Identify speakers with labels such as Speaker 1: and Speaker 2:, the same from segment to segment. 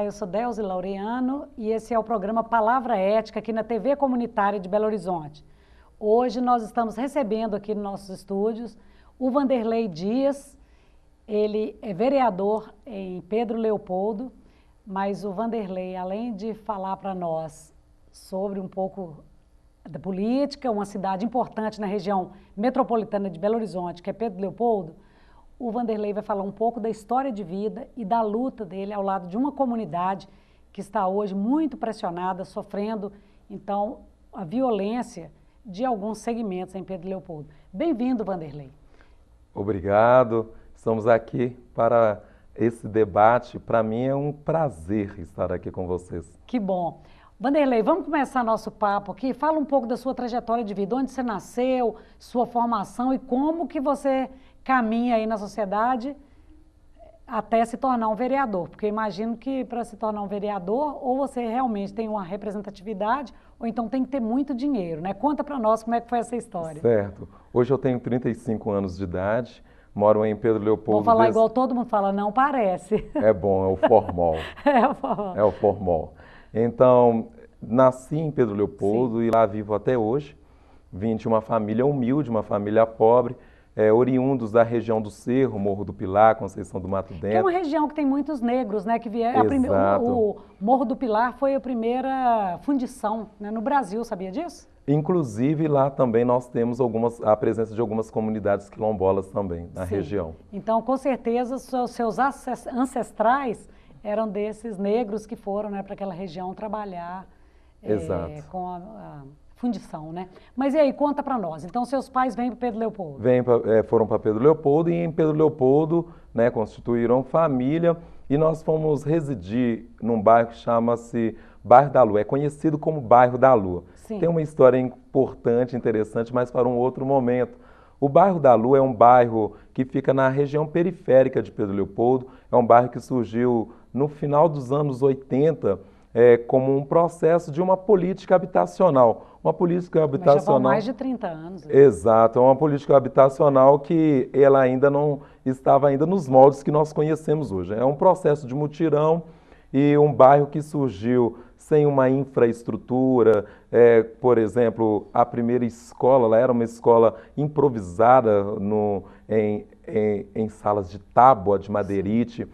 Speaker 1: Olá, eu sou Delzi Laureano e esse é o programa Palavra Ética aqui na TV Comunitária de Belo Horizonte. Hoje nós estamos recebendo aqui nos nossos estúdios o Vanderlei Dias, ele é vereador em Pedro Leopoldo, mas o Vanderlei, além de falar para nós sobre um pouco da política, uma cidade importante na região metropolitana de Belo Horizonte, que é Pedro Leopoldo, o Vanderlei vai falar um pouco da história de vida e da luta dele ao lado de uma comunidade que está hoje muito pressionada, sofrendo, então, a violência de alguns segmentos em Pedro Leopoldo. Bem-vindo, Vanderlei.
Speaker 2: Obrigado. Estamos aqui para esse debate. Para mim é um prazer estar aqui com vocês.
Speaker 1: Que bom. Vanderlei, vamos começar nosso papo aqui. Fala um pouco da sua trajetória de vida, onde você nasceu, sua formação e como que você caminha aí na sociedade até se tornar um vereador. Porque eu imagino que para se tornar um vereador, ou você realmente tem uma representatividade, ou então tem que ter muito dinheiro, né? Conta para nós como é que foi essa história.
Speaker 2: Certo. Hoje eu tenho 35 anos de idade, moro em Pedro Leopoldo.
Speaker 1: Vou falar igual todo mundo fala, não parece.
Speaker 2: É bom, é o formal.
Speaker 1: É o formal.
Speaker 2: É o formal. Então, nasci em Pedro Leopoldo. Sim. E lá vivo até hoje. Vim de uma família humilde, uma família pobre, oriundos da região do Cerro, Morro do Pilar, Conceição do Mato Dentro.
Speaker 1: Que é uma região que tem muitos negros, né? Que vieram. O Morro do Pilar foi a primeira fundição, né, no Brasil, sabia disso?
Speaker 2: Inclusive lá também nós temos a presença de algumas comunidades quilombolas também na região.
Speaker 1: Então, com certeza, seus ancestrais eram desses negros que foram, né, para aquela região trabalhar com a fundição, né? Mas e aí, conta para nós. Então, seus pais vêm para Pedro Leopoldo?
Speaker 2: Foram para Pedro Leopoldo e em Pedro Leopoldo, né, constituíram família e nós fomos residir num bairro que chama-se Bairro da Lua. É conhecido como Bairro da Lua. Sim. Tem uma história importante, interessante, mas para um outro momento. O Bairro da Lua é um bairro que fica na região periférica de Pedro Leopoldo. É um bairro que surgiu no final dos anos 80, como um processo de uma política habitacional. Uma política habitacional... Mas já vão
Speaker 1: mais de 30 anos. Né?
Speaker 2: Exato, é uma política habitacional que ela ainda não estava ainda nos moldes que nós conhecemos hoje. É um processo de mutirão e um bairro que surgiu sem uma infraestrutura. Por exemplo, a primeira escola, ela era uma escola improvisada em salas de tábua, de madeirite.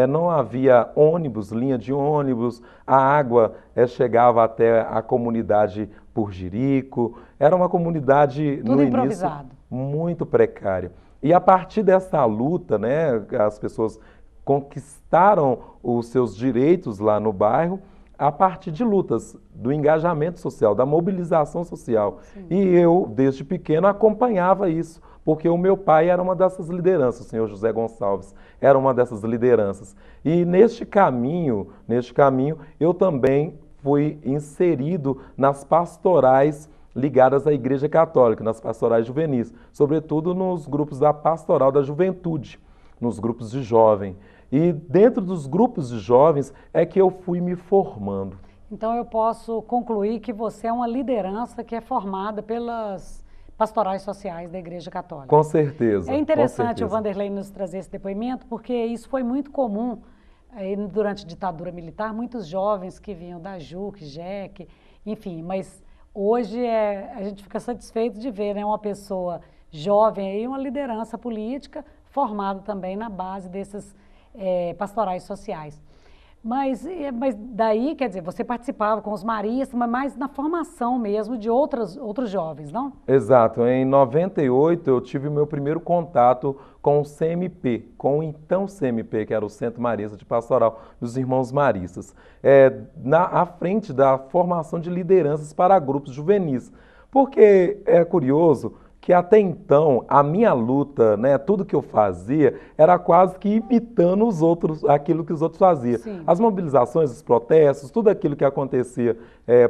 Speaker 2: Não havia ônibus, linha de ônibus, a água chegava até a comunidade por Jerico. Era uma comunidade,
Speaker 1: tudo no improvisado.
Speaker 2: Início, muito precária. E a partir dessa luta, né, as pessoas conquistaram os seus direitos lá no bairro a partir de lutas, do engajamento social, da mobilização social. Sim. E eu, desde pequeno, acompanhava isso, porque o meu pai era uma dessas lideranças, o senhor José Gonçalves era uma dessas lideranças. E neste caminho, eu também fui inserido nas pastorais ligadas à Igreja Católica, nas pastorais juvenis, sobretudo nos grupos da Pastoral da Juventude, nos grupos de jovem. E dentro dos grupos de jovens é que eu fui me formando.
Speaker 1: Então eu posso concluir que você é uma liderança que é formada pelas pastorais sociais da Igreja Católica.
Speaker 2: Com certeza.
Speaker 1: É interessante o Vanderlei nos trazer esse depoimento, porque isso foi muito comum durante a ditadura militar, muitos jovens que vinham da JUC, JEC, enfim, mas hoje a gente fica satisfeito de ver, né, uma pessoa jovem aí, uma liderança política formada também na base desses pastorais sociais. Mas daí, quer dizer, você participava com os maristas, mas mais na formação mesmo de outros jovens, não?
Speaker 2: Exato. Em 98 eu tive o meu primeiro contato com o CMP, com o então CMP, que era o Centro Marista de Pastoral dos Irmãos Maristas, à frente da formação de lideranças para grupos juvenis. Porque é curioso que até então a minha luta, né, tudo que eu fazia era quase que imitando os outros, aquilo que os outros faziam. Sim. As mobilizações, os protestos, tudo aquilo que acontecia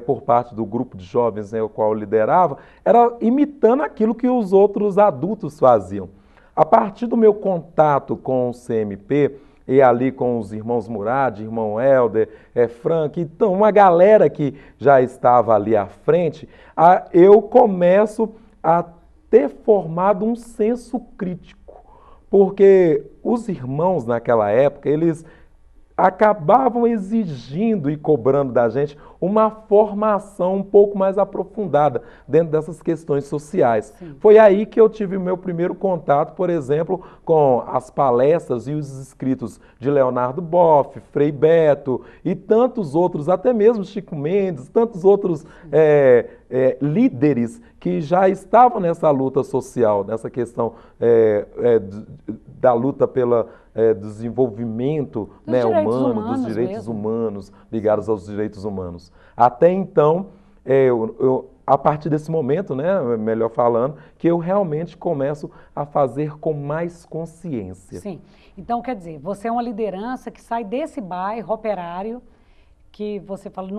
Speaker 2: por parte do grupo de jovens, né, o qual eu liderava, era imitando aquilo que os outros adultos faziam. A partir do meu contato com o CMP, e ali com os irmãos Murad, irmão Helder, Frank, então uma galera que já estava ali à frente, eu começo a ter formado um senso crítico, porque os irmãos naquela época, eles acabavam exigindo e cobrando da gente uma formação um pouco mais aprofundada dentro dessas questões sociais.
Speaker 1: Sim.
Speaker 2: Foi aí que eu tive o meu primeiro contato, por exemplo, com as palestras e os escritos de Leonardo Boff, Frei Beto e tantos outros, até mesmo Chico Mendes, tantos outros líderes que já estavam nessa luta social, nessa questão da luta pelo desenvolvimento humano, dos direitos humanos, ligados aos direitos humanos. Até então, a partir desse momento, né, melhor falando, que eu realmente começo a fazer com mais consciência.
Speaker 1: Sim. Então, quer dizer, você é uma liderança que sai desse bairro operário, que você fala,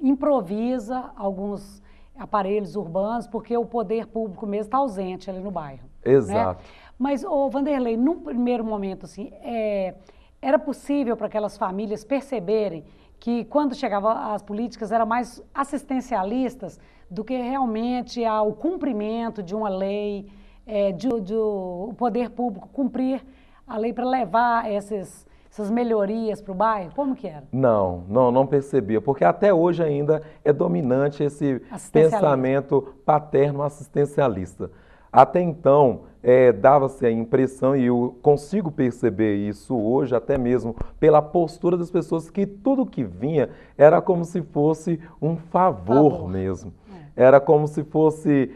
Speaker 1: improvisa alguns aparelhos urbanos, porque o poder público mesmo está ausente ali no bairro.
Speaker 2: Exato.
Speaker 1: Né? Mas, Vanderlei, num primeiro momento, assim, era possível para aquelas famílias perceberem que quando chegavam as políticas eram mais assistencialistas do que realmente ao cumprimento de uma lei, o poder público cumprir a lei para levar essas melhorias para o bairro? Como que era?
Speaker 2: Não percebia, porque até hoje ainda é dominante esse pensamento paterno-assistencialista. Até então, dava-se a impressão, e eu consigo perceber isso hoje, até mesmo pela postura das pessoas, que tudo que vinha era como se fosse um favor mesmo. Era como se fosse,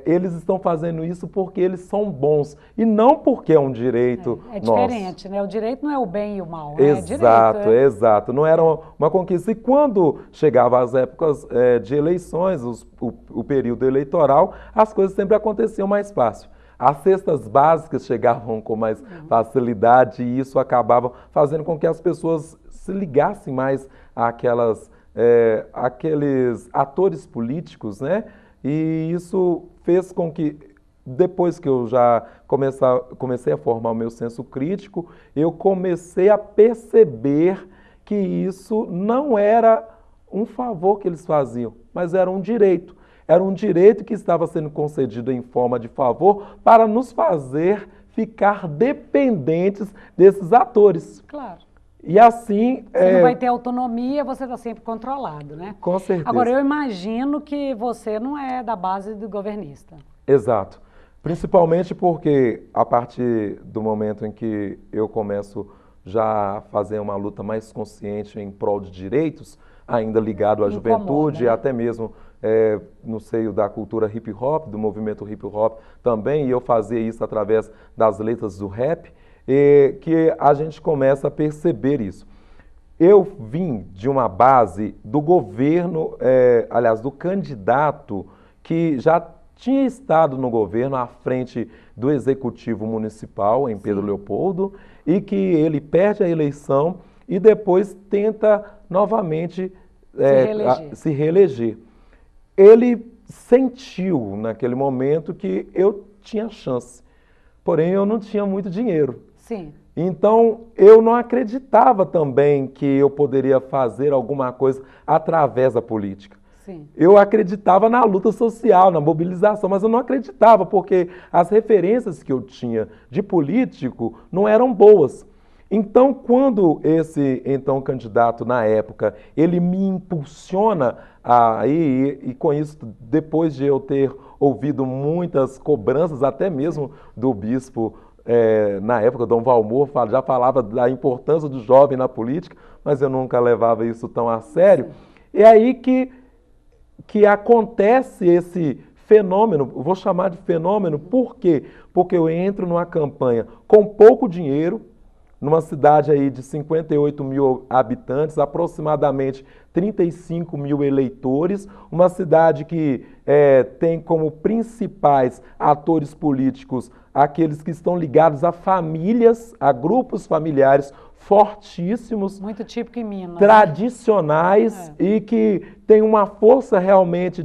Speaker 2: eles estão fazendo isso porque eles são bons, e não porque é um direito nosso.
Speaker 1: É diferente, né? O direito não é o bem e o mal, né?
Speaker 2: Exato, exato. Não era uma conquista. E quando chegava as épocas de eleições, o período eleitoral, as coisas sempre aconteciam mais fácil. As cestas básicas chegavam com mais facilidade e isso acabava fazendo com que as pessoas se ligassem mais àqueles atores políticos, né? E isso fez com que, depois que eu já comecei a formar o meu senso crítico, eu comecei a perceber que isso não era um favor que eles faziam, mas era um direito. Era um direito que estava sendo concedido em forma de favor para nos fazer ficar dependentes desses atores.
Speaker 1: Claro.
Speaker 2: E assim...
Speaker 1: Você não vai ter autonomia, você está sempre controlado, né?
Speaker 2: Com certeza.
Speaker 1: Agora, eu imagino que você não é da base do governista.
Speaker 2: Exato. Principalmente porque, a partir do momento em que eu começo já a fazer uma luta mais consciente em prol de direitos, ainda ligado à juventude,
Speaker 1: né?
Speaker 2: Até mesmo no seio da cultura hip hop, do movimento hip hop também, e eu fazia isso através das letras do rap, que a gente começa a perceber isso. Eu vim de uma base do governo, aliás, do candidato que já tinha estado no governo à frente do Executivo Municipal, em Pedro Leopoldo, e que ele perde a eleição e depois tenta novamente se reeleger. Ele sentiu naquele momento que eu tinha chance, porém eu não tinha muito dinheiro.
Speaker 1: Sim.
Speaker 2: Então eu não acreditava também que eu poderia fazer alguma coisa através da política.
Speaker 1: Sim.
Speaker 2: Eu acreditava na luta social, na mobilização, mas eu não acreditava porque as referências que eu tinha de político não eram boas. Então, quando esse candidato na época, ele me impulsiona e com isso, depois de eu ter ouvido muitas cobranças, até mesmo do bispo, na época, Dom Valmor, já falava da importância do jovem na política, mas eu nunca levava isso tão a sério. É aí que acontece esse fenômeno, vou chamar de fenômeno, por quê? Porque eu entro numa campanha com pouco dinheiro, numa cidade aí de 58 mil habitantes, aproximadamente 35 mil eleitores, uma cidade que tem como principais atores políticos aqueles que estão ligados a famílias, a grupos familiares fortíssimos,
Speaker 1: muito típico em Minas,
Speaker 2: tradicionais, e que tem uma força realmente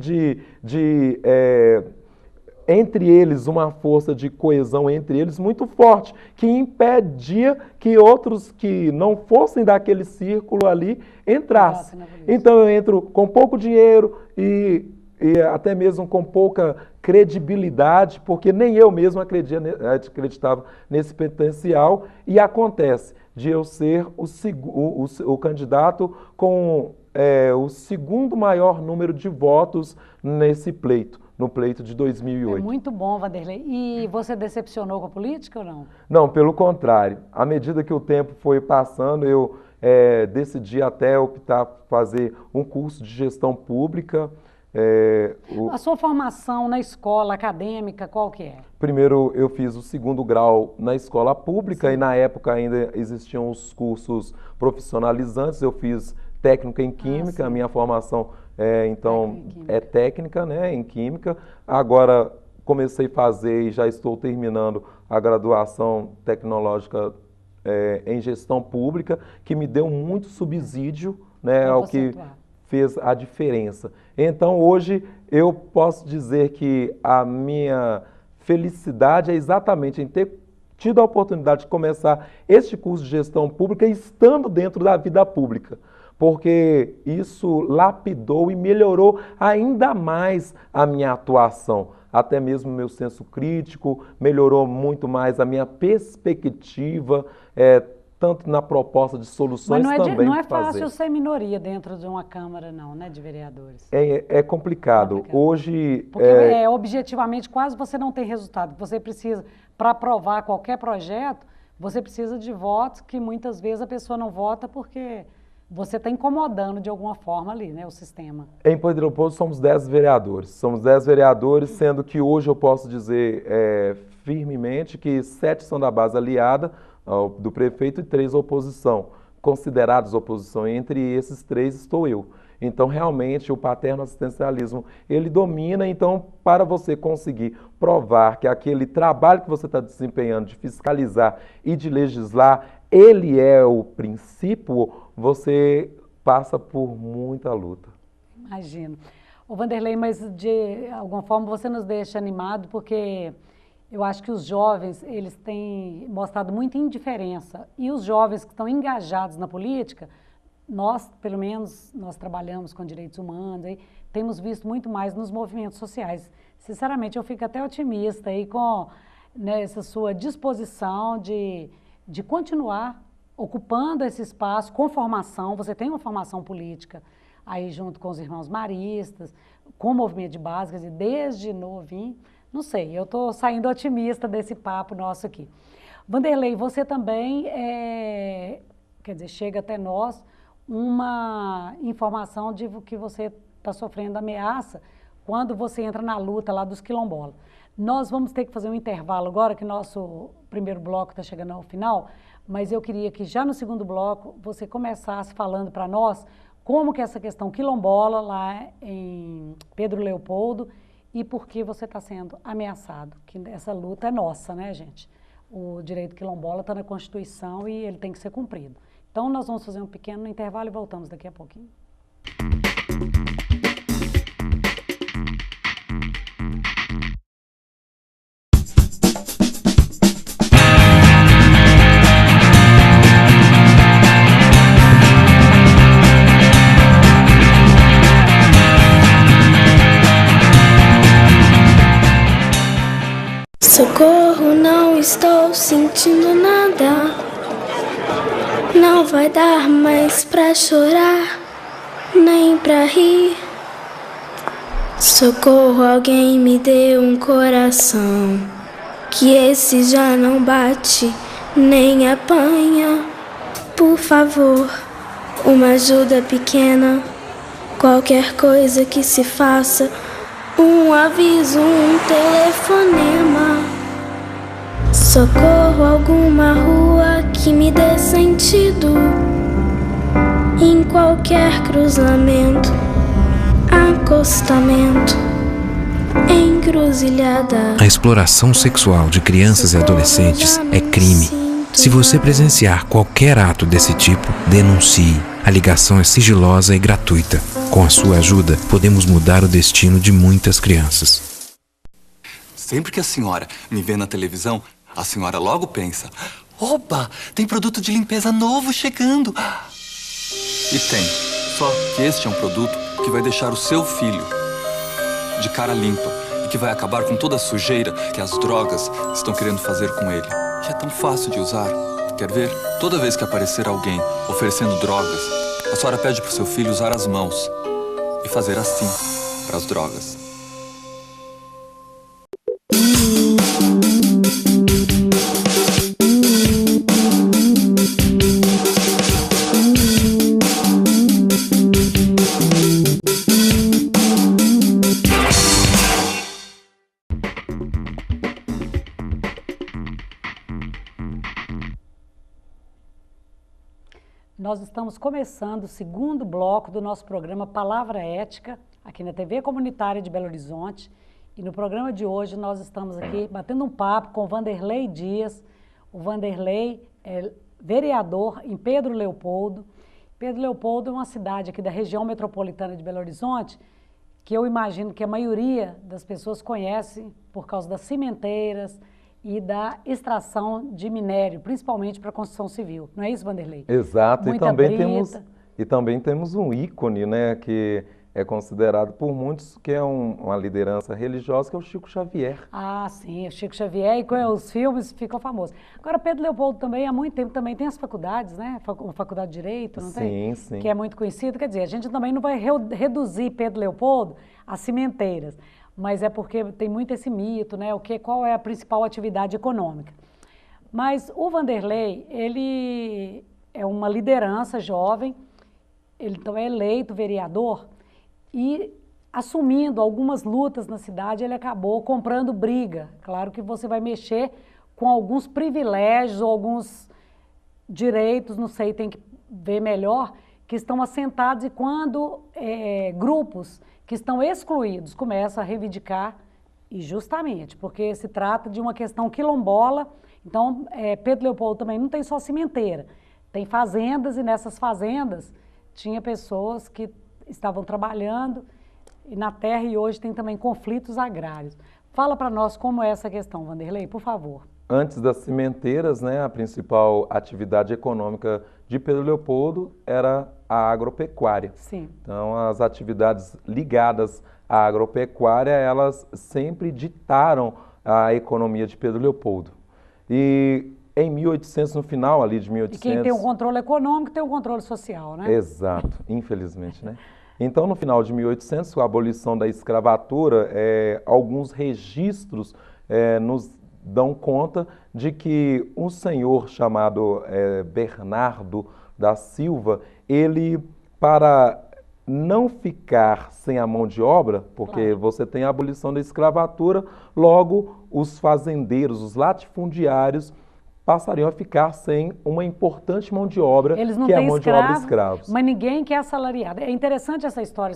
Speaker 2: entre eles, uma força de coesão entre eles muito forte, que impedia que outros que não fossem daquele círculo ali entrassem. Então eu entro com pouco dinheiro e e até mesmo com pouca credibilidade, porque nem eu mesmo acreditava nesse potencial, e acontece de eu ser o candidato com o segundo maior número de votos nesse pleito, no pleito de 2008.
Speaker 1: É muito bom, Vanderlei. E você decepcionou com a política ou não?
Speaker 2: Não, pelo contrário. À medida que o tempo foi passando, eu decidi até optar por fazer um curso de gestão pública.
Speaker 1: A sua formação na escola acadêmica, qual que é?
Speaker 2: Primeiro eu fiz o segundo grau na escola pública. Sim. E na época ainda existiam os cursos profissionalizantes. Eu fiz técnica em química, a minha formação é técnica, né, em química. Agora comecei a fazer e já estou terminando a graduação tecnológica em gestão pública, que me deu muito subsídio, né, ao que fez a diferença. Então hoje eu posso dizer que a minha felicidade é exatamente em ter tido a oportunidade de começar este curso de gestão pública estando dentro da vida pública, porque isso lapidou e melhorou ainda mais a minha atuação, até mesmo meu senso crítico, melhorou muito mais a minha perspectiva, tanto na proposta de soluções também.
Speaker 1: Mas não é fácil ser minoria dentro de uma Câmara, não, né, de vereadores.
Speaker 2: É complicado. Hoje...
Speaker 1: Porque objetivamente quase você não tem resultado. Você precisa, para aprovar qualquer projeto, você precisa de votos que muitas vezes a pessoa não vota porque você está incomodando de alguma forma ali, né, o sistema. Em
Speaker 2: Poder Oposto somos 10 vereadores. Somos 10 vereadores, sendo que hoje eu posso dizer firmemente que 7 são da base aliada do prefeito e 3 oposição, considerados oposição. Entre esses 3 estou eu. Então, realmente, o paterno assistencialismo, ele domina. Então, para você conseguir provar que aquele trabalho que você está desempenhando de fiscalizar e de legislar, ele é o princípio, você passa por muita luta.
Speaker 1: Imagino. Ô Vanderlei, mas de alguma forma você nos deixa animado, porque eu acho que os jovens, eles têm mostrado muita indiferença. E os jovens que estão engajados na política, nós, pelo menos, nós trabalhamos com direitos humanos, aí, temos visto muito mais nos movimentos sociais. Sinceramente, eu fico até otimista aí com, né, essa sua disposição de continuar ocupando esse espaço com formação. Você tem uma formação política aí junto com os irmãos maristas, com o movimento de base, quer dizer, desde novinho. Não sei, eu estou saindo otimista desse papo nosso aqui. Vanderlei, você também, quer dizer, chega até nós uma informação de que você está sofrendo ameaça quando você entra na luta lá dos quilombolas. Nós vamos ter que fazer um intervalo agora, que nosso primeiro bloco está chegando ao final, mas eu queria que já no segundo bloco você começasse falando para nós como que essa questão quilombola lá em Pedro Leopoldo e por que você está sendo ameaçado, que essa luta é nossa, né, gente? O direito quilombola está na Constituição e ele tem que ser cumprido. Então, nós vamos fazer um pequeno intervalo e voltamos daqui a pouquinho.
Speaker 3: Socorro, não estou sentindo nada. Não vai dar mais pra chorar, nem pra rir. Socorro, alguém me dê um coração, que esse já não bate, nem apanha. Por favor, uma ajuda pequena, qualquer coisa que se faça, um aviso, um telefonema. Socorro, alguma rua que me dê sentido, em qualquer cruzamento, acostamento, encruzilhada.
Speaker 4: A exploração sexual de crianças e adolescentes é crime. Se você presenciar qualquer ato desse tipo, denuncie. A ligação é sigilosa e gratuita. Com a sua ajuda, podemos mudar o destino de muitas crianças.
Speaker 5: Sempre que a senhora me vê na televisão, a senhora logo pensa: opa, tem produto de limpeza novo chegando. E tem. Só que este é um produto que vai deixar o seu filho de cara limpa e que vai acabar com toda a sujeira que as drogas estão querendo fazer com ele. E é tão fácil de usar. Quer ver? Toda vez que aparecer alguém oferecendo drogas, a senhora pede pro seu filho usar as mãos e fazer assim para as drogas.
Speaker 1: Nós estamos começando o segundo bloco do nosso programa Palavra Ética, aqui na TV Comunitária de Belo Horizonte. E no programa de hoje nós estamos aqui batendo um papo com o Vanderlei Dias. O Vanderlei é vereador em Pedro Leopoldo. Pedro Leopoldo é uma cidade aqui da região metropolitana de Belo Horizonte, que eu imagino que a maioria das pessoas conhece por causa das cimenteiras e da extração de minério, principalmente para a construção civil. Não é isso, Vanderlei?
Speaker 2: Exato,
Speaker 1: Muita
Speaker 2: e também temos um ícone, né, que é considerado por muitos que é uma liderança religiosa, que é o Chico Xavier.
Speaker 1: Ah, sim, o Chico Xavier, e com os filmes ficou famoso. Agora, Pedro Leopoldo também, há muito tempo, também tem as faculdades, né? Uma faculdade de Direito, não tem?
Speaker 2: Sim, sim.
Speaker 1: Que é muito conhecida. Quer dizer, a gente também não vai reduzir Pedro Leopoldo a cimenteiras, mas é porque tem muito esse mito, né? Qual é a principal atividade econômica. Mas o Vanderlei, ele é uma liderança jovem, ele então é eleito vereador e, assumindo algumas lutas na cidade, ele acabou comprando briga. Claro que você vai mexer com alguns privilégios ou alguns direitos, não sei, tem que ver melhor, que estão assentados, e quando grupos que estão excluídos começam a reivindicar, e justamente porque se trata de uma questão quilombola. Então, Pedro Leopoldo também não tem só cimenteira, tem fazendas, e nessas fazendas tinha pessoas que estavam trabalhando na terra, e hoje tem também conflitos agrários. Fala para nós como é essa questão, Vanderlei, por favor.
Speaker 2: Antes das cimenteiras, né, a principal atividade econômica de Pedro Leopoldo era a agropecuária.
Speaker 1: Sim.
Speaker 2: Então, as atividades ligadas à agropecuária, elas sempre ditaram a economia de Pedro Leopoldo. E em 1800, no final ali de 1800...
Speaker 1: E quem tem o controle econômico tem o controle social, né?
Speaker 2: Exato, infelizmente, né? Então, no final de 1800, com a abolição da escravatura, alguns registros nos dão conta de que um senhor chamado Bernardo da Silva, ele, para não ficar sem a mão de obra, porque
Speaker 1: Claro.
Speaker 2: você tem a abolição da escravatura, logo os fazendeiros, os latifundiários, passariam a ficar sem uma importante mão de obra,
Speaker 1: Eles não
Speaker 2: que é a
Speaker 1: têm
Speaker 2: mão de obra escravos.
Speaker 1: mas ninguém quer assalariado. É interessante essa história,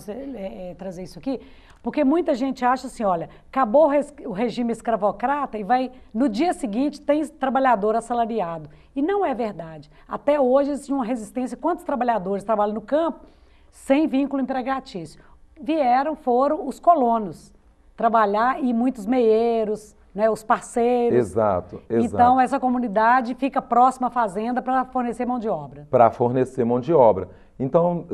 Speaker 1: trazer isso aqui, porque muita gente acha assim, olha, acabou o regime escravocrata e no dia seguinte tem trabalhador assalariado. E não é verdade. Até hoje existe uma resistência. Quantos trabalhadores trabalham no campo sem vínculo empregatício? Foram os colonos trabalhar, e muitos meeiros, né, os parceiros.
Speaker 2: Exato, exato.
Speaker 1: Então, essa comunidade fica próxima à fazenda para fornecer mão de obra.
Speaker 2: Para fornecer mão de obra. Então,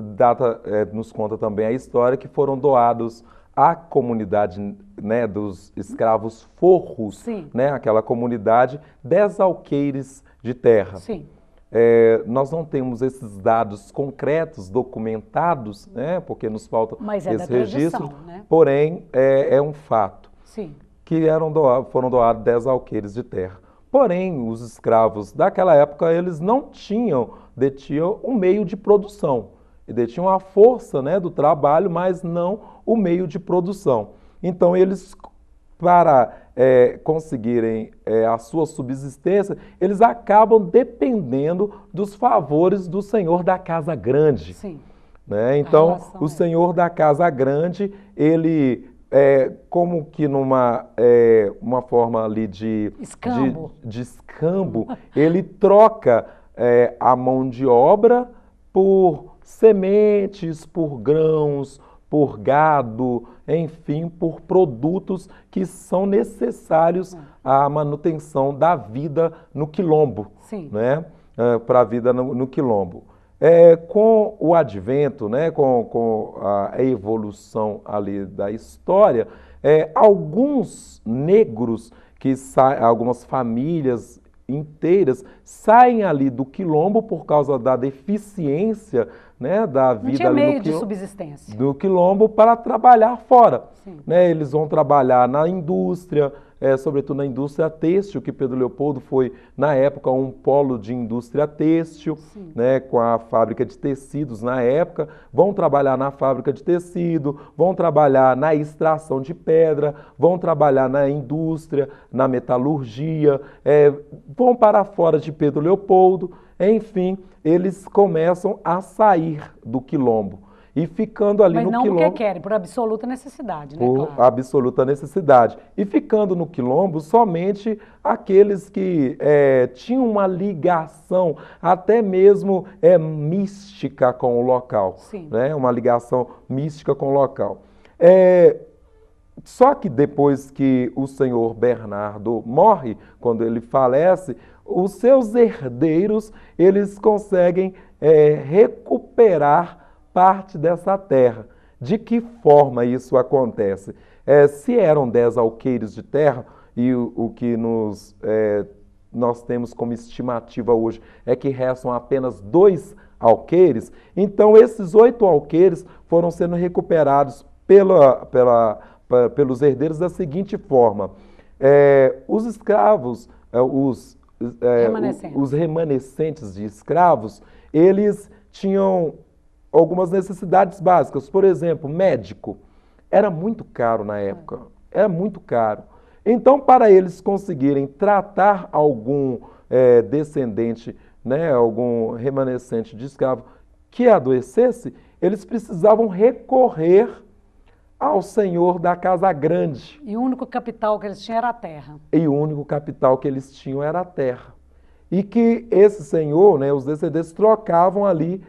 Speaker 2: nos conta também a história que foram doados à comunidade, né, dos escravos forros,
Speaker 1: Sim.
Speaker 2: né, aquela comunidade, 10 alqueires de terra.
Speaker 1: Sim.
Speaker 2: Nós não temos esses dados concretos, documentados, né, porque nos falta
Speaker 1: Mas
Speaker 2: esse
Speaker 1: da
Speaker 2: registro,
Speaker 1: tradição, né?
Speaker 2: Porém, é um fato.
Speaker 1: Sim.
Speaker 2: Que foram doados 10 alqueires de terra. Porém, os escravos daquela época, eles não detinham um meio de produção. E detinham a força, né, do trabalho, mas não o meio de produção. Então, eles, para conseguirem a sua subsistência, eles acabam dependendo dos favores do senhor da casa grande.
Speaker 1: Sim.
Speaker 2: Né? Então,
Speaker 1: relação
Speaker 2: o senhor da casa grande, ele... como que numa uma forma ali de escambo, ele troca a mão de obra por sementes, por grãos, por gado, enfim, por produtos que são necessários à manutenção da vida no quilombo,
Speaker 1: Sim.
Speaker 2: né? Para a vida no quilombo. Com o advento, né, com a evolução ali da história, alguns negros, algumas famílias inteiras saem ali do quilombo por causa da deficiência, né, da vida
Speaker 1: não tinha
Speaker 2: ali
Speaker 1: meio de subsistência.
Speaker 2: do quilombo para trabalhar fora.
Speaker 1: Sim.
Speaker 2: Né? Eles vão trabalhar na indústria, sobretudo na indústria têxtil, que Pedro Leopoldo foi, na época, um polo de indústria têxtil, né, com a fábrica de tecidos na época. Vão trabalhar na fábrica de tecido, vão trabalhar na extração de pedra, vão trabalhar na indústria, na metalurgia, vão para fora de Pedro Leopoldo. Enfim, eles começam a sair do quilombo. E ficando ali no quilombo...
Speaker 1: Mas não porque querem, por absoluta necessidade, né?
Speaker 2: Por
Speaker 1: claro.
Speaker 2: absoluta necessidade. E ficando no quilombo somente aqueles que tinham uma ligação até mesmo mística com o local.
Speaker 1: Sim.
Speaker 2: Né? Uma ligação mística com o local. Só que depois que o senhor Bernardo morre, quando ele falece, os seus herdeiros, eles conseguem recuperar parte dessa terra. De que forma isso acontece? Se eram 10 alqueires de terra, e o que nós temos como estimativa hoje é que restam apenas 2 alqueires, então esses 8 alqueires foram sendo recuperados pelos herdeiros da seguinte forma. Os escravos, os remanescentes de escravos, eles tinham algumas necessidades básicas. Por exemplo, médico. Era muito caro na época. Era muito caro. Então, para eles conseguirem tratar algum descendente, né, algum remanescente de escravo que adoecesse, eles precisavam recorrer ao senhor da casa grande.
Speaker 1: E o único capital que eles tinham era a terra.
Speaker 2: E o único capital que eles tinham era a terra. E que esse senhor, né, os descendentes, trocavam ali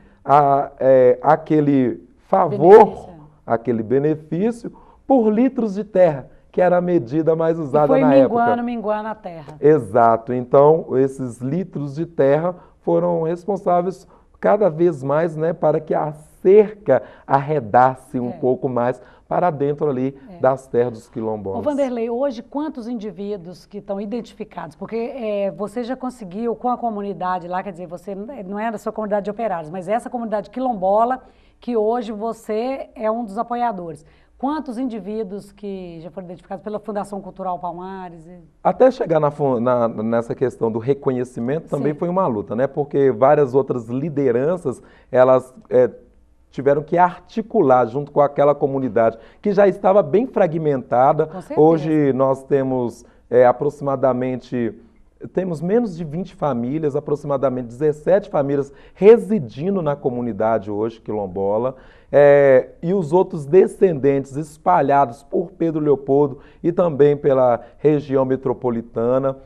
Speaker 2: aquele favor, aquele benefício, por litros de terra, que era a medida mais usada na época.
Speaker 1: Foi minguando a terra.
Speaker 2: Exato. Então, esses litros de terra foram responsáveis cada vez mais, né, para que a cerca arredasse um pouco mais para dentro ali das terras dos quilombolas.
Speaker 1: Ô Vanderlei, hoje quantos indivíduos que estão identificados? Porque você já conseguiu com a comunidade lá, quer dizer, você não é da sua comunidade de operários, mas essa comunidade quilombola, que hoje você é um dos apoiadores. Quantos indivíduos que já foram identificados pela Fundação Cultural Palmares?
Speaker 2: Até chegar nessa questão do reconhecimento também foi uma luta, né? Porque várias outras lideranças, elas tiveram que articular junto com aquela comunidade que já estava bem fragmentada.
Speaker 1: Com certeza.
Speaker 2: Hoje nós temos temos menos de 20 famílias, aproximadamente 17 famílias residindo na comunidade hoje, quilombola, e os outros descendentes espalhados por Pedro Leopoldo e também pela região metropolitana.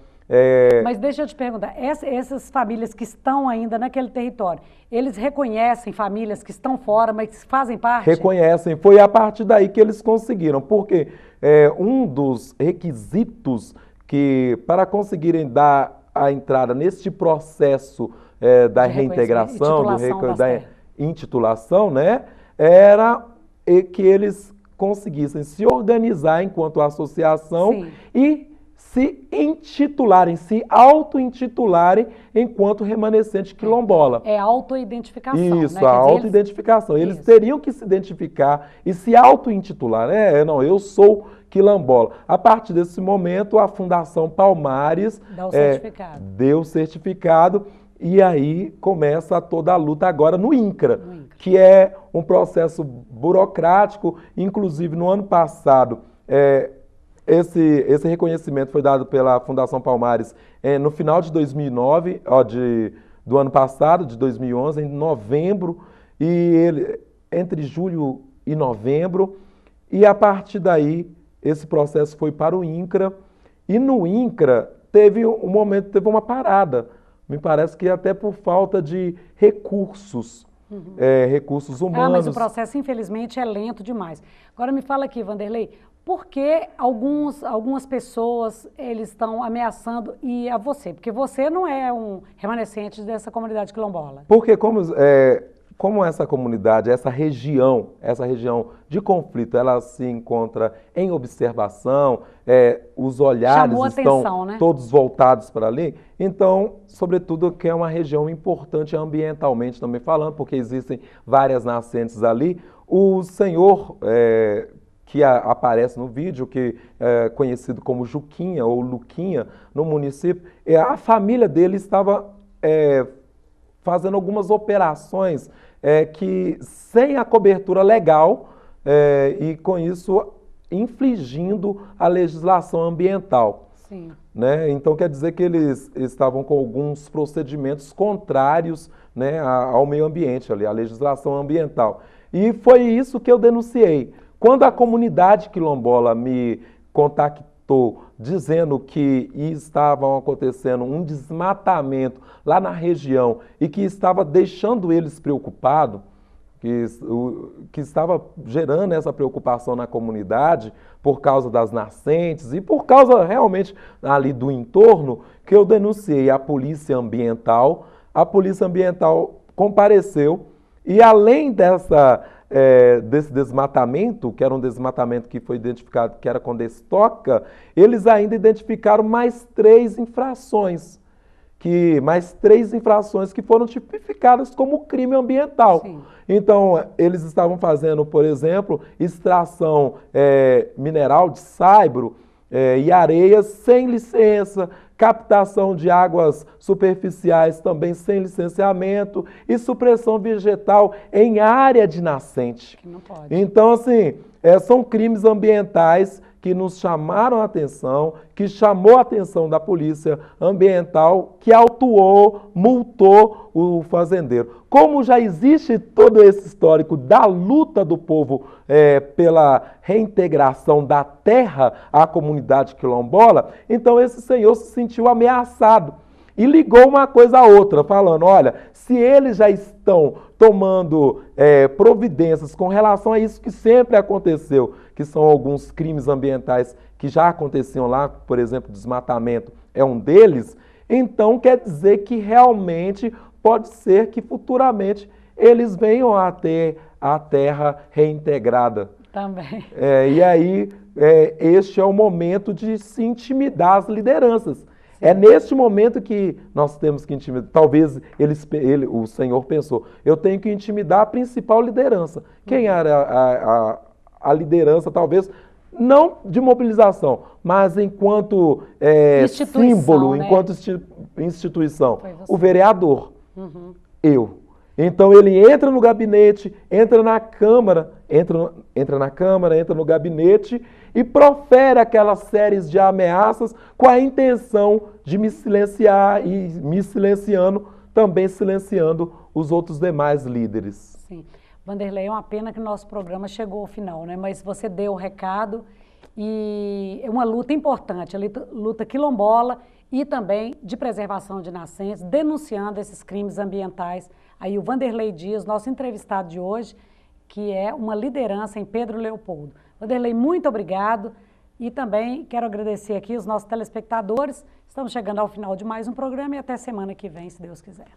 Speaker 1: Mas deixa eu te perguntar, essas famílias que estão ainda naquele território, eles reconhecem famílias que estão fora, mas fazem parte?
Speaker 2: Reconhecem, foi a partir daí que eles conseguiram, porque um dos requisitos que, para conseguirem dar a entrada neste processo da reintegração, da intitulação, né, era que eles conseguissem se organizar enquanto associação e se intitularem, se auto-intitularem enquanto remanescente quilombola.
Speaker 1: É auto-identificação.
Speaker 2: Isso,
Speaker 1: né?
Speaker 2: a auto-identificação. Eles teriam que se identificar e se auto-intitular. Não, eu sou quilombola. A partir desse momento, a Fundação Palmares deu o certificado e aí começa toda a luta agora no INCRA, que é um processo burocrático. Inclusive, no ano passado, esse reconhecimento foi dado pela Fundação Palmares no final de 2009, do ano passado, de 2011, em novembro, entre julho e novembro, e a partir daí esse processo foi para o INCRA, e no INCRA teve uma parada, me parece que até por falta de recursos, recursos humanos.
Speaker 1: Mas o processo, infelizmente, é lento demais. Agora me fala aqui, Vanderlei, Porque algumas pessoas eles estão ameaçando e a você? Porque você não é um remanescente dessa comunidade quilombola.
Speaker 2: Porque como essa comunidade, essa região de conflito, ela se encontra em observação, os olhares
Speaker 1: Chamou
Speaker 2: estão
Speaker 1: atenção, né?
Speaker 2: todos voltados para ali, então, sobretudo, que é uma região importante ambientalmente também falando, porque existem várias nascentes ali. O senhor que aparece no vídeo, que é conhecido como Juquinha ou Luquinha no município, a família dele estava fazendo algumas operações que sem a cobertura legal e com isso infringindo a legislação ambiental.
Speaker 1: Sim.
Speaker 2: Né? Então quer dizer que eles estavam com alguns procedimentos contrários, né, ao meio ambiente, ali, à legislação ambiental. E foi isso que eu denunciei. Quando a comunidade quilombola me contactou dizendo que estavam acontecendo um desmatamento lá na região e que estava deixando eles preocupados, que estava gerando essa preocupação na comunidade por causa das nascentes e por causa realmente ali do entorno, que eu denunciei a Polícia Ambiental. A Polícia Ambiental compareceu e além desse desmatamento, que era um desmatamento que foi identificado que era com destoca, eles ainda identificaram mais três infrações que foram tipificadas como crime ambiental.
Speaker 1: Sim.
Speaker 2: Então, eles estavam fazendo, por exemplo, extração mineral de saibro e areias sem licença, captação de águas superficiais também sem licenciamento e supressão vegetal em área de nascente.
Speaker 1: Que não pode.
Speaker 2: Então, assim, são crimes ambientais que nos chamaram a atenção, que chamou a atenção da Polícia Ambiental, que autuou, multou o fazendeiro. Como já existe todo esse histórico da luta do povo pela reintegração da terra à comunidade quilombola, então esse senhor se sentiu ameaçado. E ligou uma coisa a outra, falando, olha, se eles já estão tomando providências com relação a isso que sempre aconteceu, que são alguns crimes ambientais que já aconteciam lá, por exemplo, desmatamento é um deles, então quer dizer que realmente pode ser que futuramente eles venham a ter a terra reintegrada.
Speaker 1: Também.
Speaker 2: E aí, este é o momento de se intimidar as lideranças. É neste momento que nós temos que intimidar. Talvez o Senhor pensou, eu tenho que intimidar a principal liderança. Quem era a liderança, talvez, não de mobilização, mas enquanto símbolo,
Speaker 1: né?
Speaker 2: enquanto instituição?
Speaker 1: Você.
Speaker 2: O vereador.
Speaker 1: Uhum.
Speaker 2: Eu. Então ele entra no gabinete, entra na Câmara, entra no gabinete e profere aquelas séries de ameaças com a intenção de me silenciar e me silenciando, também silenciando os outros demais líderes.
Speaker 1: Sim. Vanderlei, é uma pena que o nosso programa chegou ao final, né? Mas você deu o recado e é uma luta importante, a luta quilombola e também de preservação de nascentes, denunciando esses crimes ambientais. Aí o Vanderlei Dias, nosso entrevistado de hoje, que é uma liderança em Pedro Leopoldo. Vanderlei, muito obrigado e também quero agradecer aqui os nossos telespectadores. Estamos chegando ao final de mais um programa e até semana que vem, se Deus quiser.